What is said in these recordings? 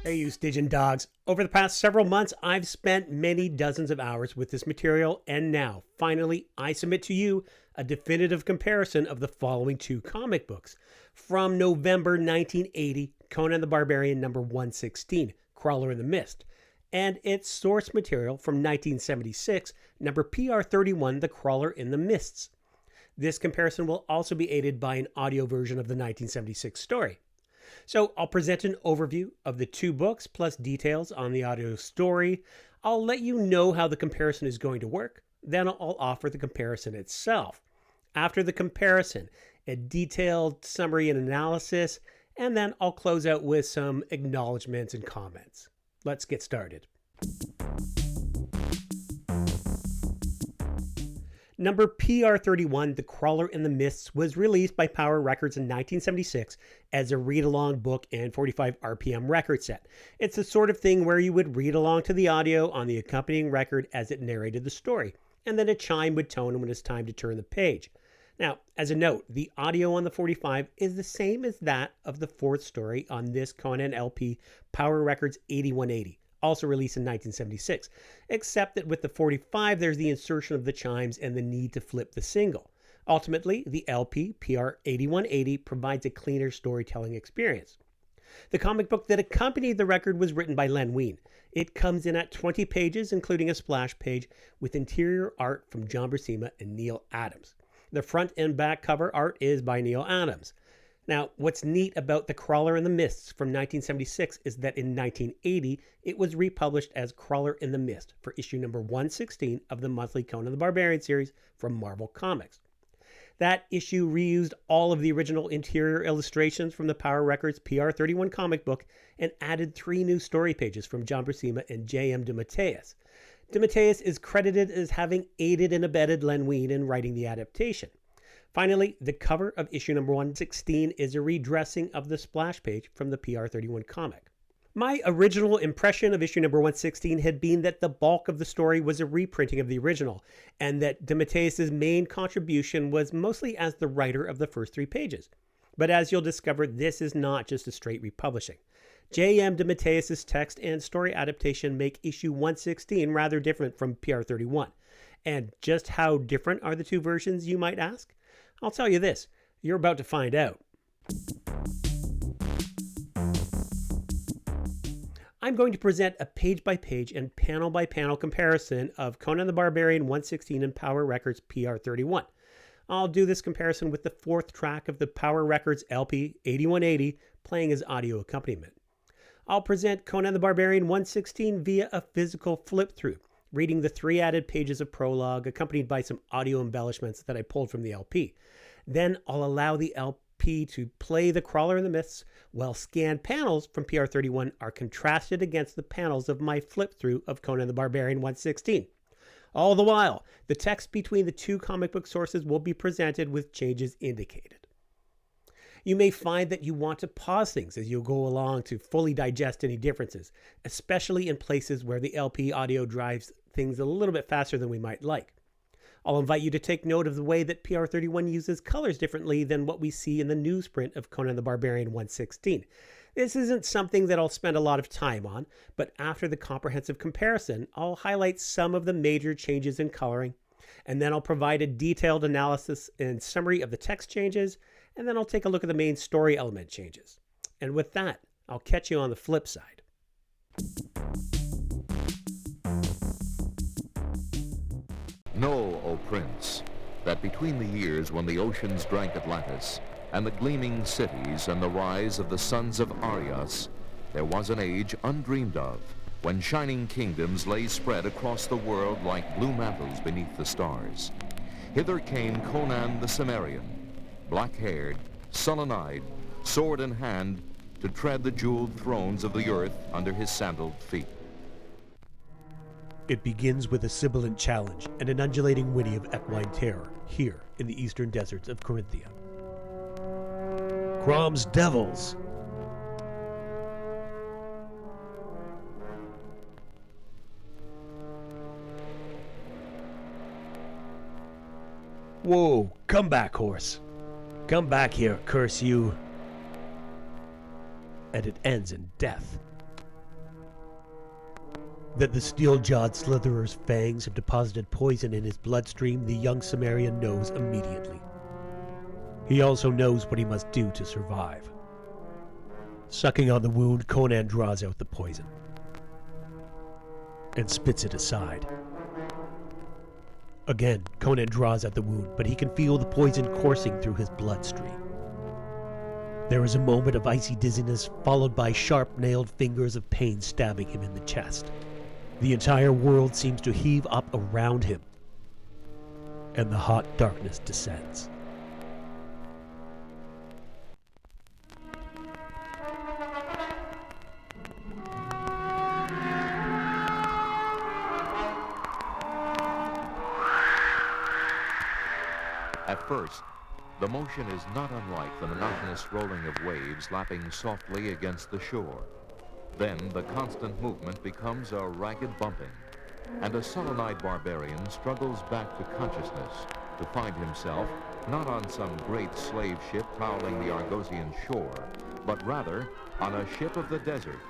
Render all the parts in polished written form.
Hey, you Stygian Dogs. Over the past several months, I've spent many dozens of hours with this material, and now, finally, I submit to you a definitive comparison of the following two comic books. From November 1980, Conan the Barbarian number 116, Crawler in the Mist, and its source material from 1976, number PR31, The Crawler in the Mists. This comparison will also be aided by an audio version of the 1976 story. So I'll present an overview of the two books plus details on the audio story. I'll let you know how the comparison is going to work. Then I'll offer the comparison itself. After the comparison, a detailed summary and analysis, and then I'll close out with some acknowledgments and comments. Let's get started. Number PR31, The Crawler in the Mists, was released by Power Records in 1976 as a read-along book and 45 RPM record set. It's the sort of thing where you would read along to the audio on the accompanying record as it narrated the story, and then a chime would tone when it's time to turn the page. Now, as a note, the audio on the 45 is the same as that of the fourth story on this Conan LP, Power Records 8180. Also released in 1976, except that with the 45, there's the insertion of the chimes and the need to flip the single. Ultimately, the LP, PR 8180, provides a cleaner storytelling experience. The comic book that accompanied the record was written by Len Wein. It comes in at 20 pages, including a splash page, with interior art from John Buscema and Neal Adams. The front and back cover art is by Neal Adams. Now, what's neat about The Crawler in the Mists from 1976 is that in 1980, it was republished as Crawler in the Mist for issue number 116 of the monthly Conan the Barbarian series from Marvel Comics. That issue reused all of the original interior illustrations from the Power Records PR31 comic book and added 3 new story pages from John Buscema and J.M. DeMatteis. DeMatteis is credited as having aided and abetted Len Wein in writing the adaptation. Finally, the cover of issue number 116 is a redressing of the splash page from the PR31 comic. My original impression of issue number 116 had been that the bulk of the story was a reprinting of the original, and that DeMatteis' main contribution was mostly as the writer of the first 3 pages. But as you'll discover, this is not just a straight republishing. J.M. DeMatteis' text and story adaptation make issue 116 rather different from PR31. And just how different are the two versions, you might ask? I'll tell you this, you're about to find out. I'm going to present a page-by-page and panel-by-panel comparison of Conan the Barbarian 116 and Power Records PR31. I'll do this comparison with the 4th track of the Power Records LP 8180 playing as audio accompaniment. I'll present Conan the Barbarian 116 via a physical flip-through, reading the 3 added pages of prologue accompanied by some audio embellishments that I pulled from the LP. Then I'll allow the LP to play The Crawler in the Mists while scanned panels from PR31 are contrasted against the panels of my flip-through of Conan the Barbarian 116. All the while, the text between the two comic book sources will be presented with changes indicated. You may find that you want to pause things as you go along to fully digest any differences, especially in places where the LP audio drives things a little bit faster than we might like. I'll invite you to take note of the way that PR31 uses colors differently than what we see in the newsprint of Conan the Barbarian 116. This isn't something that I'll spend a lot of time on, but after the comprehensive comparison, I'll highlight some of the major changes in coloring, and then I'll provide a detailed analysis and summary of the text changes, and then I'll take a look at the main story element changes. And with that, I'll catch you on the flip side. Know, O Prince, that between the years when the oceans drank Atlantis, and the gleaming cities and the rise of the sons of Arias, there was an age undreamed of, when shining kingdoms lay spread across the world like blue mantles beneath the stars. Hither came Conan the Cimmerian, black-haired, sullen-eyed, sword in hand, to tread the jeweled thrones of the earth under his sandaled feet. It begins with a sibilant challenge and an undulating whinny of equine terror here in the eastern deserts of Corinthia. Crom's Devils! Whoa, come back, horse. Come back here, curse you. And it ends in death. That the steel-jawed slitherer's fangs have deposited poison in his bloodstream, the young Cimmerian knows immediately. He also knows what he must do to survive. Sucking on the wound, Conan draws out the poison and spits it aside. Again, Conan draws at the wound, but he can feel the poison coursing through his bloodstream. There is a moment of icy dizziness, followed by sharp-nailed fingers of pain stabbing him in the chest. The entire world seems to heave up around him, and the hot darkness descends. At first, the motion is not unlike the monotonous rolling of waves lapping softly against the shore. Then the constant movement becomes a ragged bumping, and a sullen-eyed barbarian struggles back to consciousness to find himself not on some great slave ship prowling the Argosian shore, but rather on a ship of the desert.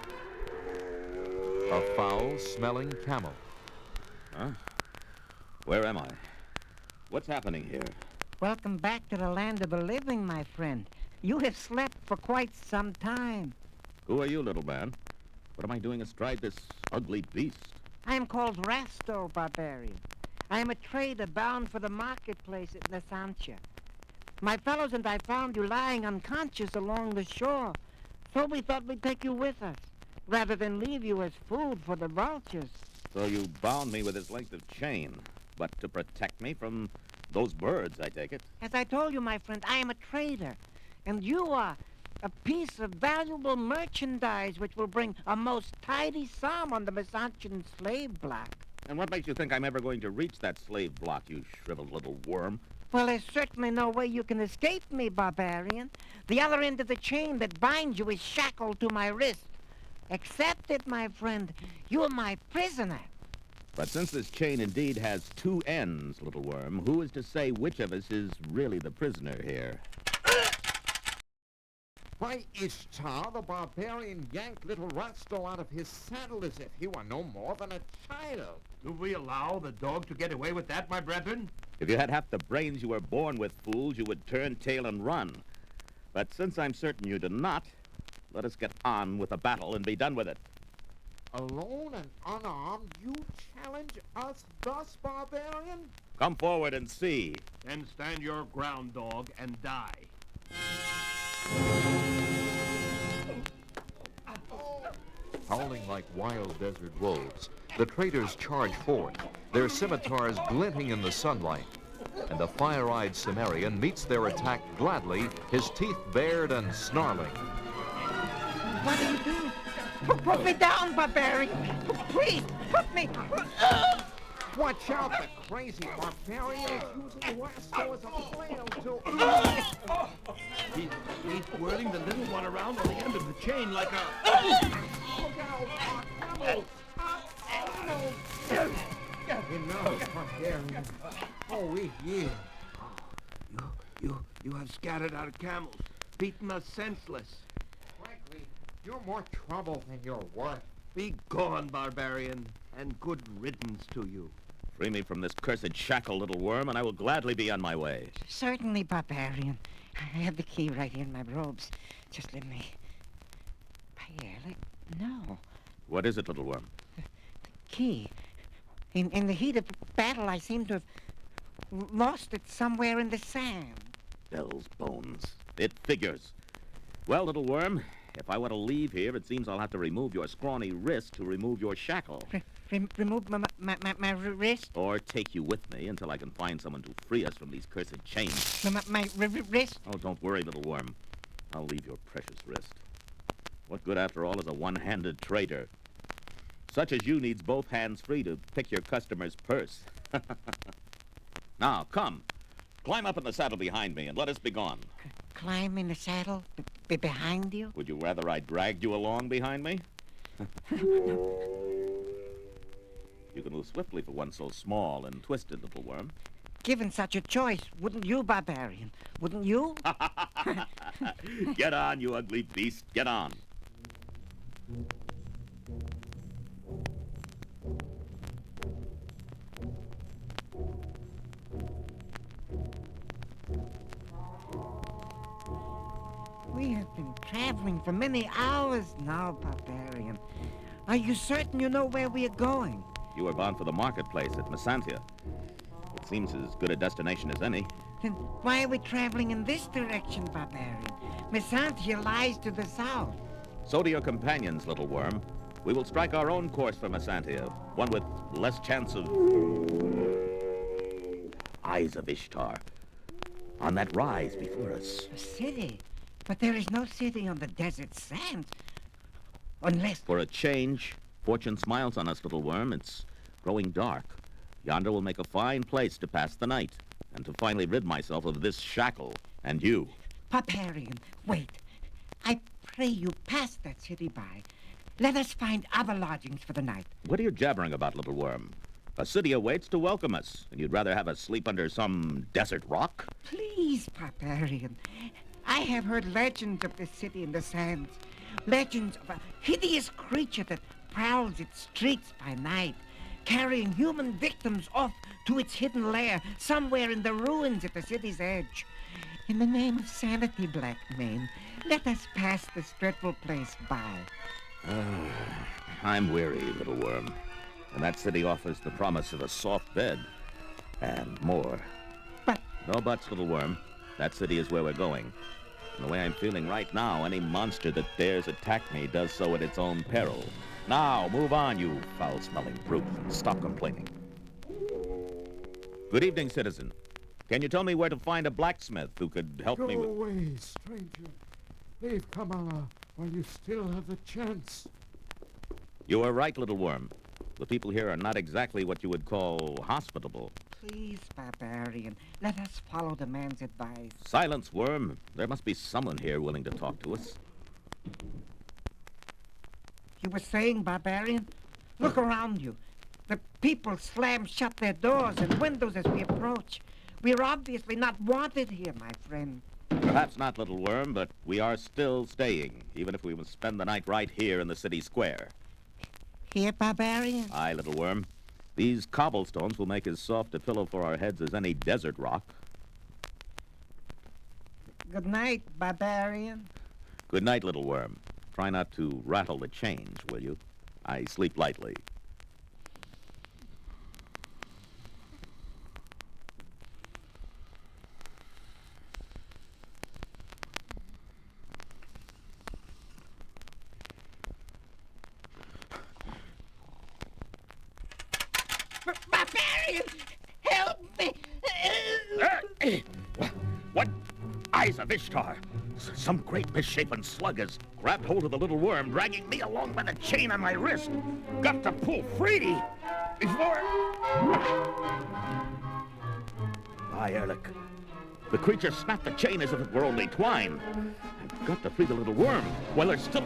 A foul-smelling camel. Huh? Where am I? What's happening here? Welcome back to the land of the living, my friend. You have slept for quite some time. Who are you, little man? What am I doing astride this ugly beast? I am called Rasto, Barbarian. I am a trader bound for the marketplace at Nasantia. My fellows and I found you lying unconscious along the shore, so we thought we'd take you with us, rather than leave you as food for the vultures. So you bound me with this length of chain, but to protect me from those birds, I take it? As I told you, my friend, I am a trader, and you are a piece of valuable merchandise which will bring a most tidy sum on the Byzantine slave block. And what makes you think I'm ever going to reach that slave block, you shriveled little worm? Well, there's certainly no way you can escape me, Barbarian. The other end of the chain that binds you is shackled to my wrist. Accept it, my friend. You are my prisoner. But since this chain indeed has two ends, little worm, who is to say which of us is really the prisoner here? By Ishtar, the barbarian yanked little Rasto out of his saddle as if he were no more than a child. Do we allow the dog to get away with that, my brethren? If you had half the brains you were born with, fools, you would turn tail and run. But since I'm certain you do not, let us get on with the battle and be done with it. Alone and unarmed, you challenge us thus, barbarian? Come forward and see. Then stand your ground, dog, and die. Howling like wild desert wolves, the traders charge forth, their scimitars glinting in the sunlight. And the fire-eyed Cimmerian meets their attack gladly, his teeth bared and snarling. What are you doing? Put me down, Barbarian! Please, put me... Watch out, the crazy barbarian is using Rasto as a flail to... He's whirling the little one around on the end of the chain like a... Look out, camels! Enough, barbarian. Oh, yeah. You have scattered our camels, beaten us senseless. Frankly, you're more trouble than you're worth. Be gone, barbarian, and good riddance to you. Free me from this cursed shackle, little worm, and I will gladly be on my way. Certainly, Barbarian. I have the key right here in my robes. Just let me... No. What is it, little worm? The key. In the heat of battle, I seem to have lost it somewhere in the sand. Bell's bones. It figures. Well, little worm, if I want to leave here, it seems I'll have to remove your scrawny wrist to remove your shackle. Remove my wrist? Or take you with me until I can find someone to free us from these cursed chains. My wrist? Oh, don't worry, little worm. I'll leave your precious wrist. What good, after all, is a one-handed trader? Such as you needs both hands free to pick your customer's purse. Now, come. Climb up in the saddle behind me and let us be gone. Climb in the saddle behind you? Would you rather I dragged you along behind me? You can move swiftly for one so small and twisted, little worm. Given such a choice, wouldn't you, Barbarian? Wouldn't you? Get on, you ugly beast. Get on. traveling for many hours now, Barbarian. Are you certain you know where we are going? You are bound for the marketplace at Messantia. It seems as good a destination as any. Then why are we traveling in this direction, Barbarian? Messantia lies to the south. So do your companions, little worm. We will strike our own course for Messantia, one with less chance of... Eyes of Ishtar. On that rise before us. A city? But there is no city on the desert sands. Unless... For a change, fortune smiles on us, little worm. It's growing dark. Yonder will make a fine place to pass the night, and to finally rid myself of this shackle, and you. Barbarian, wait. I pray you pass that city by. Let us find other lodgings for the night. What are you jabbering about, little worm? A city awaits to welcome us, and you'd rather have us sleep under some desert rock? Please, Barbarian. I have heard legends of this city in the sands. Legends of a hideous creature that prowls its streets by night, carrying human victims off to its hidden lair somewhere in the ruins at the city's edge. In the name of sanity, Black Mane, let us pass this dreadful place by. I'm weary, little worm. And that city offers the promise of a soft bed. And more. But... No buts, little worm. That city is where we're going. And the way I'm feeling right now, any monster that dares attack me does so at its own peril. Now, move on, you foul-smelling brute, and stop complaining. Good evening, citizen. Can you tell me where to find a blacksmith who could help me with... Go away, stranger. Leave Kamala while you still have the chance. You are right, little worm. The people here are not exactly what you would call hospitable. Please, Barbarian, let us follow the man's advice. Silence, worm. There must be someone here willing to talk to us. You were saying, Barbarian? Look around you. The people slam shut their doors and windows as we approach. We're obviously not wanted here, my friend. Perhaps not, little worm, but we are still staying, even if we must spend the night right here in the city square. Here, Barbarian? Aye, little worm. These cobblestones will make as soft a pillow for our heads as any desert rock. Good night, Barbarian. Good night, little worm. Try not to rattle the chains, will you? I sleep lightly. Barbarian! Help me! What? Eyes of Ishtar! Some great misshapen slug has grabbed hold of the little worm, dragging me along by the chain on my wrist. Got to pull free before... Aye, Erlich. The creature snapped the chain as if it were only twine. I've got to free the little worm while there's still...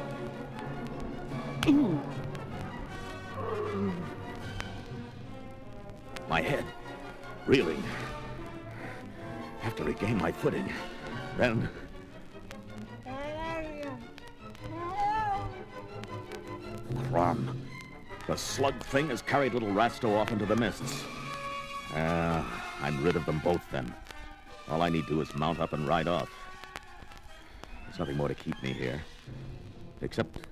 My head, reeling. Have to regain my footing. Then... Crum. The slug thing has carried little Rasto off into the mists. I'm rid of them both then. All I need to do is mount up and ride off. There's nothing more to keep me here. Except,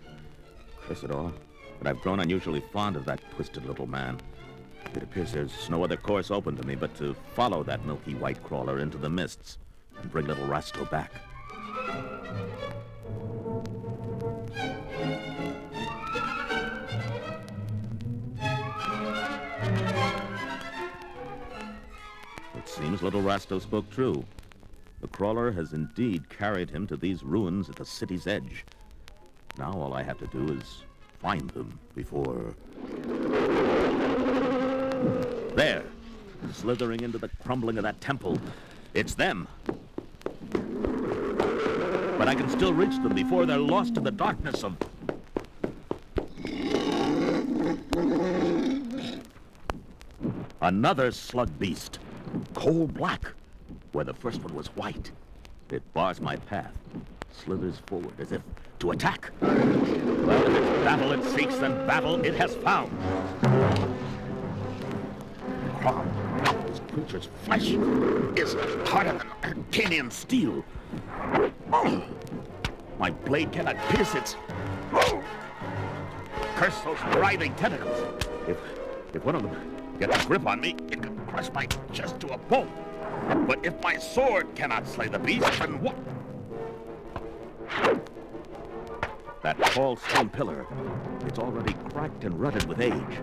curse it all, but I've grown unusually fond of that twisted little man. It appears there's no other course open to me but to follow that milky white crawler into the mists and bring little Rasto back. It seems little Rasto spoke true. The crawler has indeed carried him to these ruins at the city's edge. Now all I have to do is find them before... There, slithering into the crumbling of that temple. It's them. But I can still reach them before they're lost in the darkness of... Another slug beast. Coal black, where the first one was white. It bars my path, slithers forward as if to attack. Well, if it's battle it seeks, then battle it has found. This creature's flesh is harder than Arcanian steel. My blade cannot pierce its... Curse those writhing tentacles. If one of them gets a grip on me, it can crush my chest to a pulp. But if my sword cannot slay the beast, then what? That tall stone pillar, it's already cracked and rutted with age.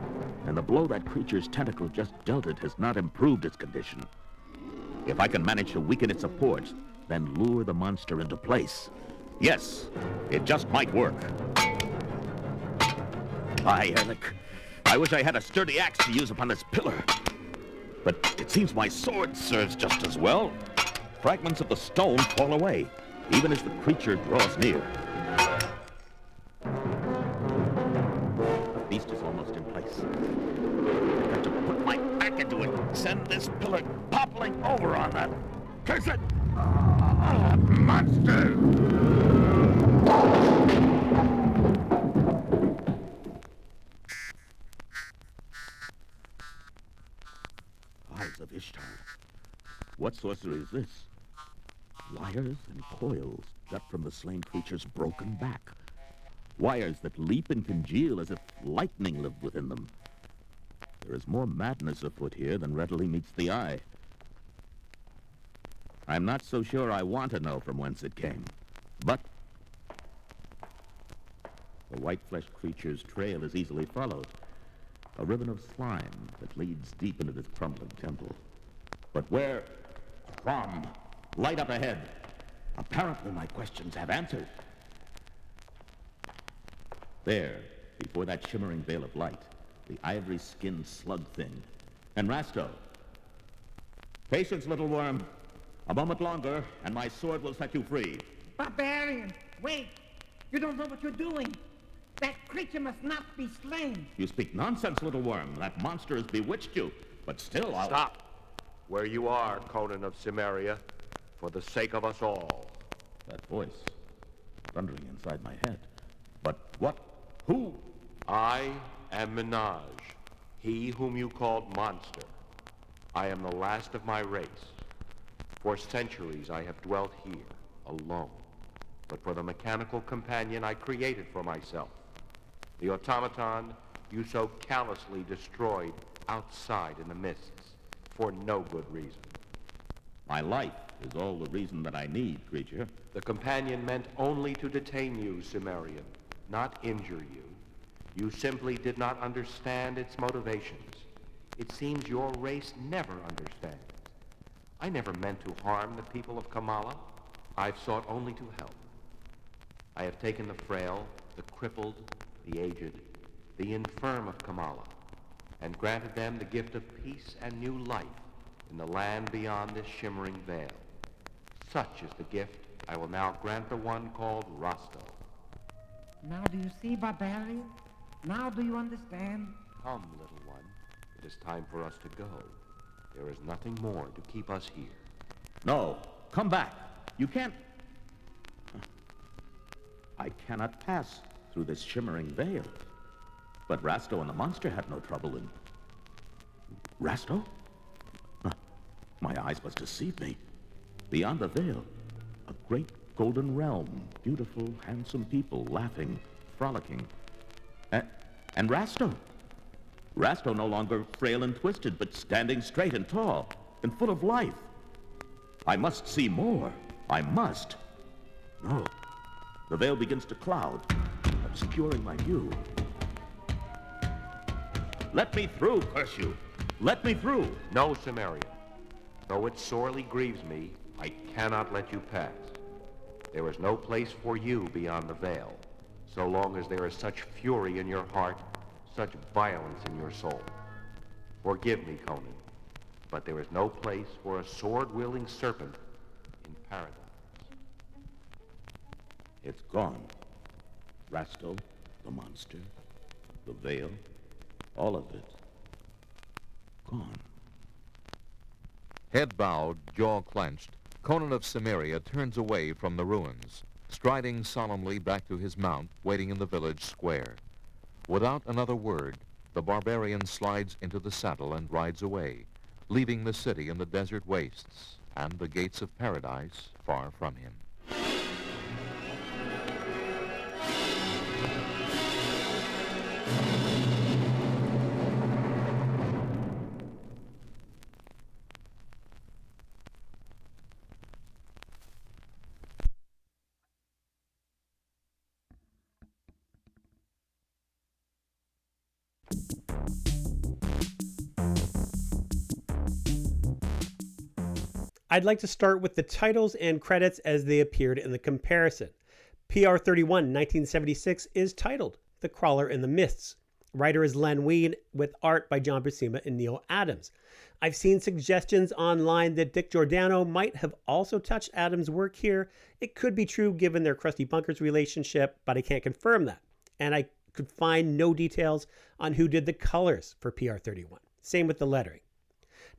And the blow that creature's tentacle just dealt it has not improved its condition. If I can manage to weaken its supports, then lure the monster into place. Yes, it just might work. By Alec, I wish I had a sturdy axe to use upon this pillar. But it seems my sword serves just as well. Fragments of the stone fall away, even as the creature draws near. The beast is almost in place. I've got to put my back into it, send this pillar toppling over on that cursed monster! Eyes of Ishtar. What sorcery is this? Wires and coils jut from the slain creature's broken back. Wires that leap and congeal as if lightning lived within them. There is more madness afoot here than readily meets the eye. I'm not so sure I want to know from whence it came, but the white-fleshed creature's trail is easily followed. A ribbon of slime that leads deep into this crumbling temple. But where from? Light up ahead. Apparently my questions have answers. There, before that shimmering veil of light, the ivory-skinned slug thing. And Rasto. Patience, little worm. A moment longer, and my sword will set you free. Barbarian, wait! You don't know what you're doing. That creature must not be slain. You speak nonsense, little worm. That monster has bewitched you. But still, I'll... Stop where you are, Conan of Cimmeria, for the sake of us all. That voice, thundering inside my head. But what? Who? I am Minaj, he whom you called monster. I am the last of my race. For centuries I have dwelt here, alone, but for the mechanical companion I created for myself. The automaton you so callously destroyed outside in the mists, for no good reason. My life is all the reason that I need, creature. The companion meant only to detain you, Cimmerian, not injure you. You simply did not understand its motivations. It seems your race never understands. I never meant to harm the people of Kamala. I've sought only to help. I have taken the frail, the crippled, the aged, the infirm of Kamala, and granted them the gift of peace and new life in the land beyond this shimmering veil. Such is the gift I will now grant the one called Rasto. Now do you see, Barbarian? Now do you understand? Come, little one. It is time for us to go. There is nothing more to keep us here. No, come back. You can't... I cannot pass through this shimmering veil. But Rasto and the monster had no trouble in... Rasto? My eyes must deceive me. Beyond the veil, a great golden realm. Beautiful, handsome people, laughing, frolicking. And Rasto. Rasto no longer frail and twisted, but standing straight and tall, and full of life. I must see more. I must. No. The veil begins to cloud, obscuring my view. Let me through, curse you. Let me through. No, Cimmerian. Though it sorely grieves me, I cannot let you pass. There is no place for you beyond the veil, so long as there is such fury in your heart, such violence in your soul. Forgive me, Conan, but there is no place for a sword-wielding serpent in paradise. It's gone. Rasto, the monster, the veil, all of it. Gone. Head bowed, jaw clenched, Conan of Cimmeria turns away from the ruins, striding solemnly back to his mount waiting in the village square. Without another word, the barbarian slides into the saddle and rides away, leaving the city in the desert wastes and the gates of paradise far from him. I'd like to start with the titles and credits as they appeared in the comparison. PR 31, 1976 is titled The Crawler in the Mists. Writer is Len Wein, with art by John Buscema and Neal Adams. I've seen suggestions online that Dick Giordano might have also touched Adams' work here. It could be true given their Krusty Bunkers relationship, but I can't confirm that. And I could find no details on who did the colors for PR 31. Same with the lettering.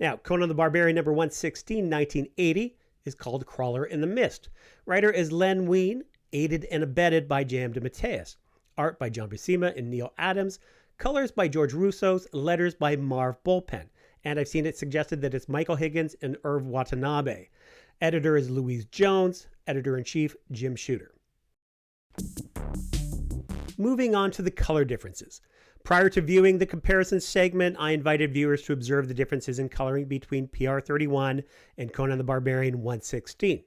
Now, Conan the Barbarian number 116, 1980 is called Crawler in the Mist. Writer is Len Wein, aided and abetted by DeMatteis. Art by John Buscema and Neal Adams. Colors by George Russos. Letters by Marv Bullpen. And I've seen it suggested that it's Michael Higgins and Irv Watanabe. Editor is Louise Jones. Editor-in-Chief, Jim Shooter. Moving on to the color differences. Prior to viewing the comparison segment, I invited viewers to observe the differences in coloring between PR 31 and Conan the Barbarian 116.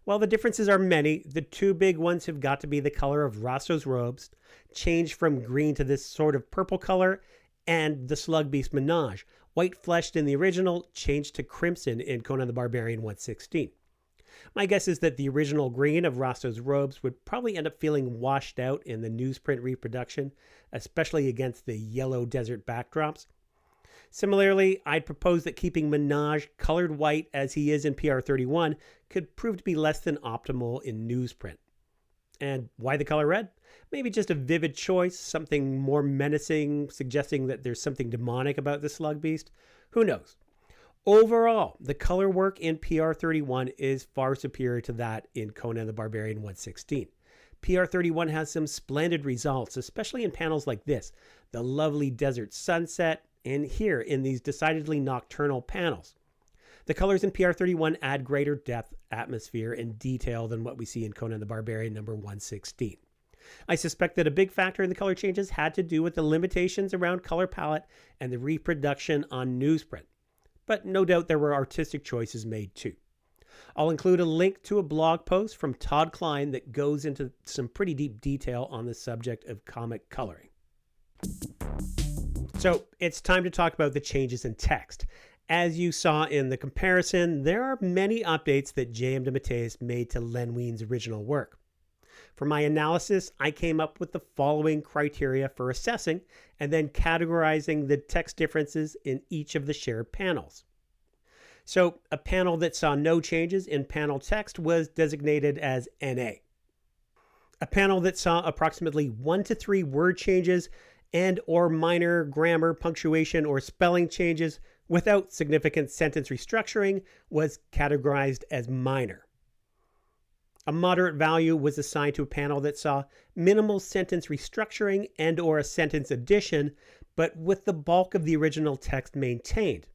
While the differences are many, the two big ones have got to be the color of Rosso's robes, changed from green to this sort of purple color, and the slug beast menage, white-fleshed in the original, changed to crimson in Conan the Barbarian 116. My guess is that the original green of Rosso's robes would probably end up feeling washed out in the newsprint reproduction, especially against the yellow desert backdrops. Similarly, I'd propose that keeping Menage colored white as he is in PR 31 could prove to be less than optimal in newsprint. And why the color red? Maybe just a vivid choice, something more menacing, suggesting that there's something demonic about the slug beast. Who knows? Overall, the color work in PR 31 is far superior to that in Conan the Barbarian 116. PR 31 has some splendid results, especially in panels like this, the lovely desert sunset, and here in these decidedly nocturnal panels. The colors in PR 31 add greater depth, atmosphere, and detail than what we see in Conan the Barbarian number 116. I suspect that a big factor in the color changes had to do with the limitations around color palette and the reproduction on newsprint. But no doubt there were artistic choices made too. I'll include a link to a blog post from Todd Klein that goes into some pretty deep detail on the subject of comic coloring. So it's time to talk about the changes in text. As you saw in the comparison, there are many updates that J.M. DeMatteis made to Len Wein's original work. For my analysis, I came up with the following criteria for assessing and then categorizing the text differences in each of the shared panels. So a panel that saw no changes in panel text was designated as NA. A panel that saw approximately 1 to 3 word changes and or minor grammar, punctuation, or spelling changes without significant sentence restructuring was categorized as minor. A moderate value was assigned to a panel that saw minimal sentence restructuring and or a sentence addition, but with the bulk of the original text maintained.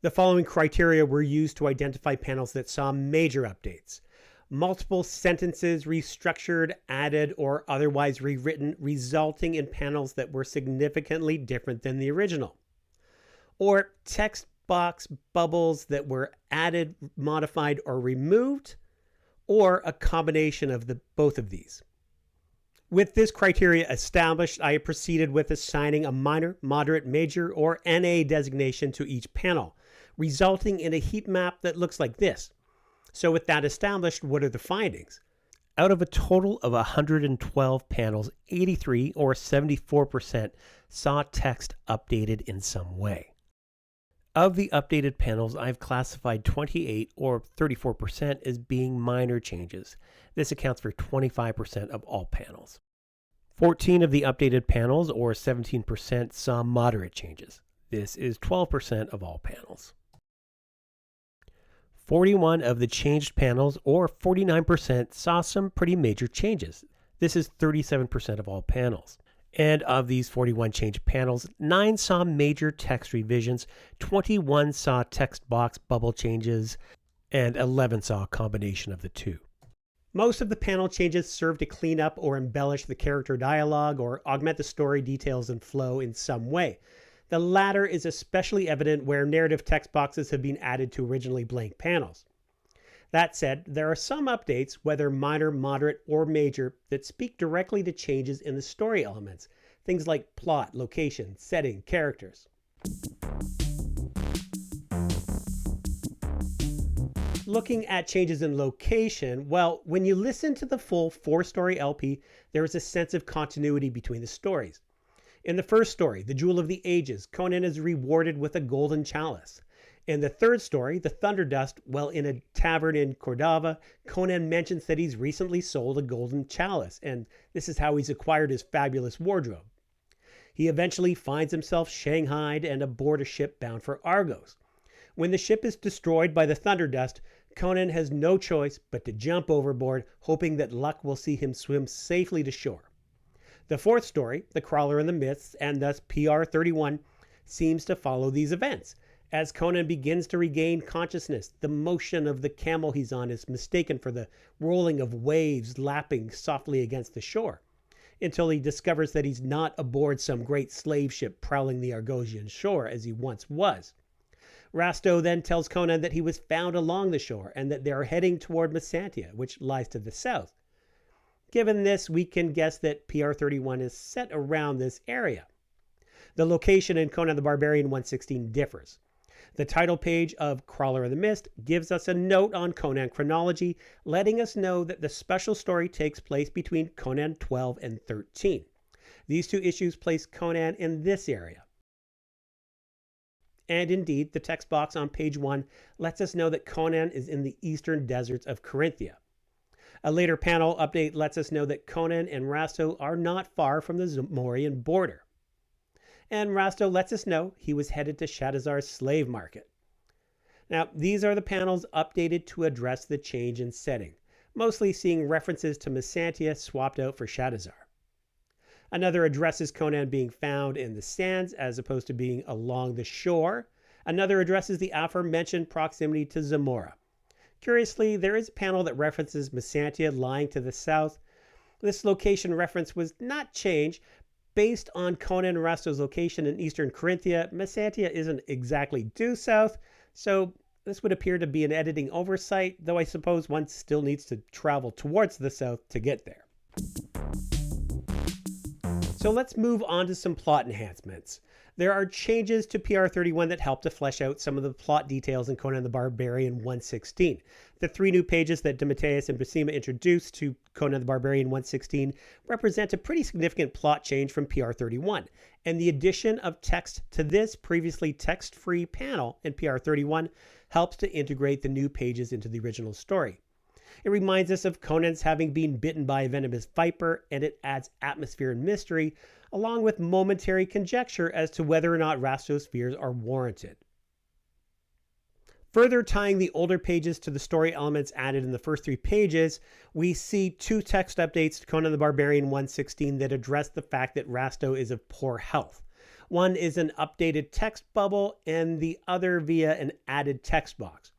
The following criteria were used to identify panels that saw major updates. Multiple sentences restructured, added, or otherwise rewritten, resulting in panels that were significantly different than the original. Or text box bubbles that were added, modified, or removed, or a combination of both of these. With this criteria established, I proceeded with assigning a minor, moderate, major, or NA designation to each panel, resulting in a heat map that looks like this. So with that established, what are the findings? Out of a total of 112 panels, 83 or 74% saw text updated in some way. Of the updated panels, I've classified 28 or 34% as being minor changes. This accounts for 25% of all panels. 14 of the updated panels, or 17%, saw moderate changes. This is 12% of all panels. 41 of the changed panels, or 49%, saw some pretty major changes. This is 37% of all panels. And of these 41 changed panels, 9 saw major text revisions, 21 saw text box bubble changes, and 11 saw a combination of the two. Most of the panel changes serve to clean up or embellish the character dialogue or augment the story details and flow in some way. The latter is especially evident where narrative text boxes have been added to originally blank panels. That said, there are some updates, whether minor, moderate, or major, that speak directly to changes in the story elements, things like plot, location, setting, characters. looking at changes in location, well, when you listen to the full 4-story LP, there is a sense of continuity between the stories. In the first story, The Jewel of the Ages, Conan is rewarded with a golden chalice. In the third story, The Thunderdust, well, in a tavern in Cordova, Conan mentions that he's recently sold a golden chalice, and this is how he's acquired his fabulous wardrobe. He eventually finds himself shanghaied and aboard a ship bound for Argos. When the ship is destroyed by the Thunderdust, Conan has no choice but to jump overboard, hoping that luck will see him swim safely to shore. The fourth story, The Crawler and the Myths, and thus PR-31, seems to follow these events. As Conan begins to regain consciousness, the motion of the camel he's on is mistaken for the rolling of waves lapping softly against the shore, until he discovers that he's not aboard some great slave ship prowling the Argosian shore as he once was. Rasto then tells Conan that he was found along the shore and that they are heading toward Messantia, which lies to the south. Given this, we can guess that PR-31 is set around this area. The location in Conan the Barbarian 116 differs. The title page of Crawler of the Mist gives us a note on Conan chronology, letting us know that the special story takes place between Conan 12 and 13. These two issues place Conan in this area. And indeed, the text box on page 1 lets us know that Conan is in the eastern deserts of Corinthia. A later panel update lets us know that Conan and Rasto are not far from the Zamorian border. And Rasto lets us know he was headed to Shadazar's slave market. Now, these are the panels updated to address the change in setting, mostly seeing references to Messantia swapped out for Shadazar. Another addresses Conan being found in the sands as opposed to being along the shore. Another addresses the aforementioned proximity to Zamora. Curiously, there is a panel that references Messantia lying to the south. This location reference was not changed. Based on Conan and Rasto's location in eastern Corinthia, Messantia isn't exactly due south, so this would appear to be an editing oversight, though I suppose one still needs to travel towards the south to get there. So let's move on to some plot enhancements. There are changes to PR-31 that help to flesh out some of the plot details in Conan the Barbarian 116. The 3 new pages that DeMatteis and Buscema introduced to Conan the Barbarian 116 represent a pretty significant plot change from PR-31, and the addition of text to this previously text-free panel in PR-31 helps to integrate the new pages into the original story. It reminds us of Conan's having been bitten by a venomous viper, and it adds atmosphere and mystery, along with momentary conjecture as to whether or not Rasto's fears are warranted. Further tying the older pages to the story elements added in the first 3 pages, we see 2 text updates to Conan the Barbarian 116 that address the fact that Rasto is of poor health. One is an updated text bubble, and the other via an added text box.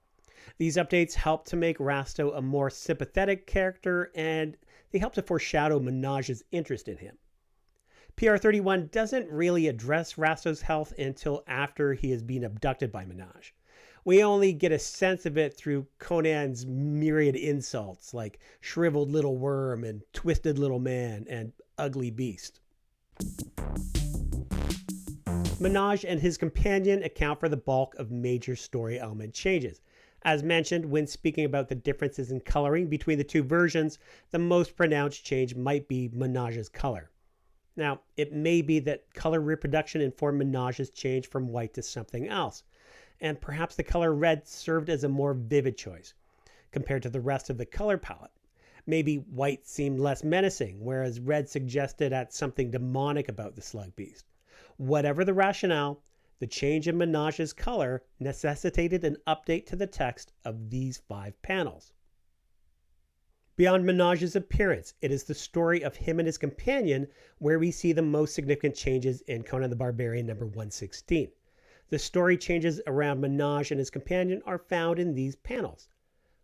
These updates help to make Rasto a more sympathetic character, and they help to foreshadow Menage's interest in him. PR-31 doesn't really address Rasto's health until after he has been abducted by Menage. We only get a sense of it through Conan's myriad insults like shriveled little worm and twisted little man and ugly beast. Menage and his companion account for the bulk of major story element changes. As mentioned, when speaking about the differences in coloring between the 2 versions, the most pronounced change might be Menage's color. Now, it may be that color reproduction informed Menage's change from white to something else, and perhaps the color red served as a more vivid choice compared to the rest of the color palette. Maybe white seemed less menacing, whereas red suggested at something demonic about the slug beast. Whatever the rationale, the change in Menage's color necessitated an update to the text of these 5 panels. Beyond Menage's appearance, it is the story of him and his companion where we see the most significant changes in Conan the Barbarian number 116. The story changes around Menage and his companion are found in these panels.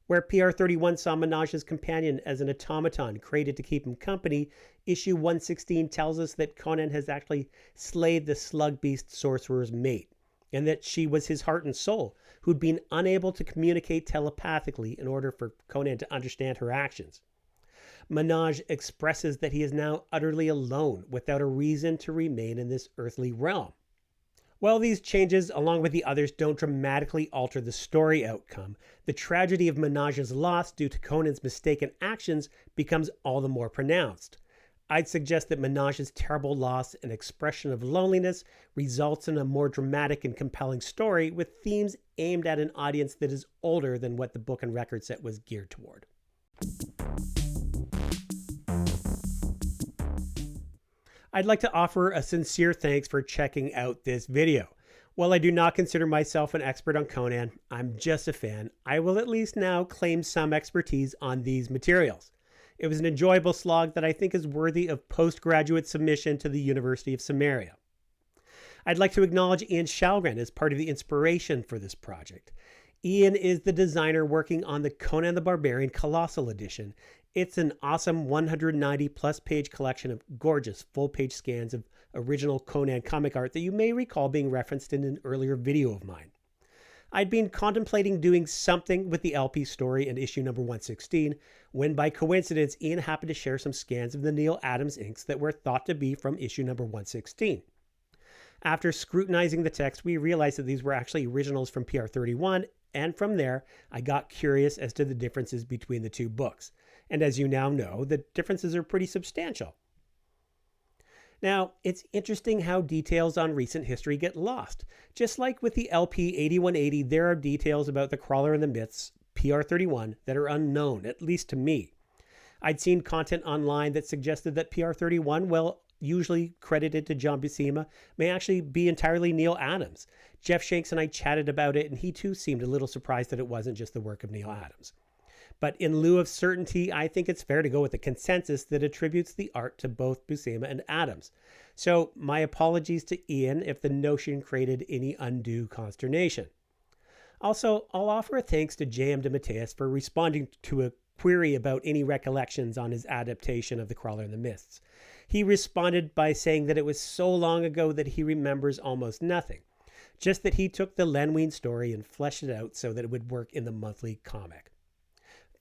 Where PR-31 saw Menage's companion as an automaton created to keep him company, issue 116 tells us that Conan has actually slayed the slug beast sorcerer's mate, and that she was his heart and soul, who'd been unable to communicate telepathically in order for Conan to understand her actions. Menage expresses that he is now utterly alone, without a reason to remain in this earthly realm. While these changes, along with the others, don't dramatically alter the story outcome, the tragedy of Menaj's loss due to Conan's mistaken actions becomes all the more pronounced. I'd suggest that Menaj's terrible loss and expression of loneliness results in a more dramatic and compelling story with themes aimed at an audience that is older than what the book and record set was geared toward. I'd like to offer a sincere thanks for checking out this video. While I do not consider myself an expert on Conan, I'm just a fan, I will at least now claim some expertise on these materials. It was an enjoyable slog that I think is worthy of postgraduate submission to the University of Samaria. I'd like to acknowledge Ian Shalgren as part of the inspiration for this project. Ian is the designer working on the Conan the Barbarian Colossal Edition. It's an awesome 190 plus page collection of gorgeous full page scans of original Conan comic art that you may recall being referenced in an earlier video of mine. I'd been contemplating doing something with the LP story in issue number 116 when by coincidence Ian happened to share some scans of the Neal Adams inks that were thought to be from issue number 116. After scrutinizing the text, we realized that these were actually originals from PR31, and from there, I got curious as to the differences between the two books. And as you now know, the differences are pretty substantial. Now, it's interesting how details on recent history get lost. Just like with the LP 8180, there are details about the Crawler and the Myths, PR31, that are unknown, at least to me. I'd seen content online that suggested that PR31, well, usually credited to John Buscema, may actually be entirely Neal Adams. Jeff Shanks and I chatted about it, and he too seemed a little surprised that it wasn't just the work of Neal Adams. But in lieu of certainty, I think it's fair to go with the consensus that attributes the art to both Buscema and Adams. So my apologies to Ian if the notion created any undue consternation. Also, I'll offer a thanks to J.M. DeMatteis for responding to a query about any recollections on his adaptation of The Crawler and the Mists. He responded by saying that it was so long ago that he remembers almost nothing, just that he took the Len Wein story and fleshed it out so that it would work in the monthly comic.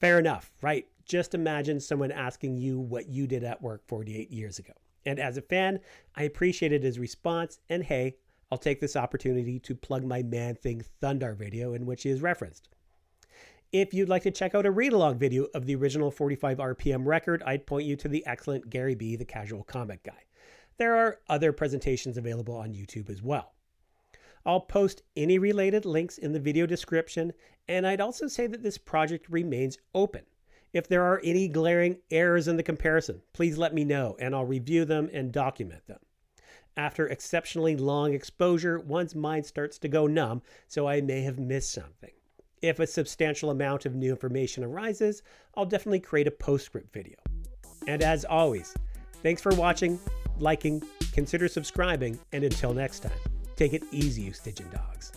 Fair enough, right? Just imagine someone asking you what you did at work 48 years ago. And as a fan, I appreciated his response, and hey, I'll take this opportunity to plug my Man-Thing Thundar video in which he is referenced. If you'd like to check out a read-along video of the original 45 RPM record, I'd point you to the excellent Gary B, the Casual Comic Guy. There are other presentations available on YouTube as well. I'll post any related links in the video description, and I'd also say that this project remains open. If there are any glaring errors in the comparison, please let me know, and I'll review them and document them. After exceptionally long exposure, one's mind starts to go numb, so I may have missed something. If a substantial amount of new information arises, I'll definitely create a postscript video. And as always, thanks for watching, liking, consider subscribing, and until next time, take it easy, you Stygian Dogs.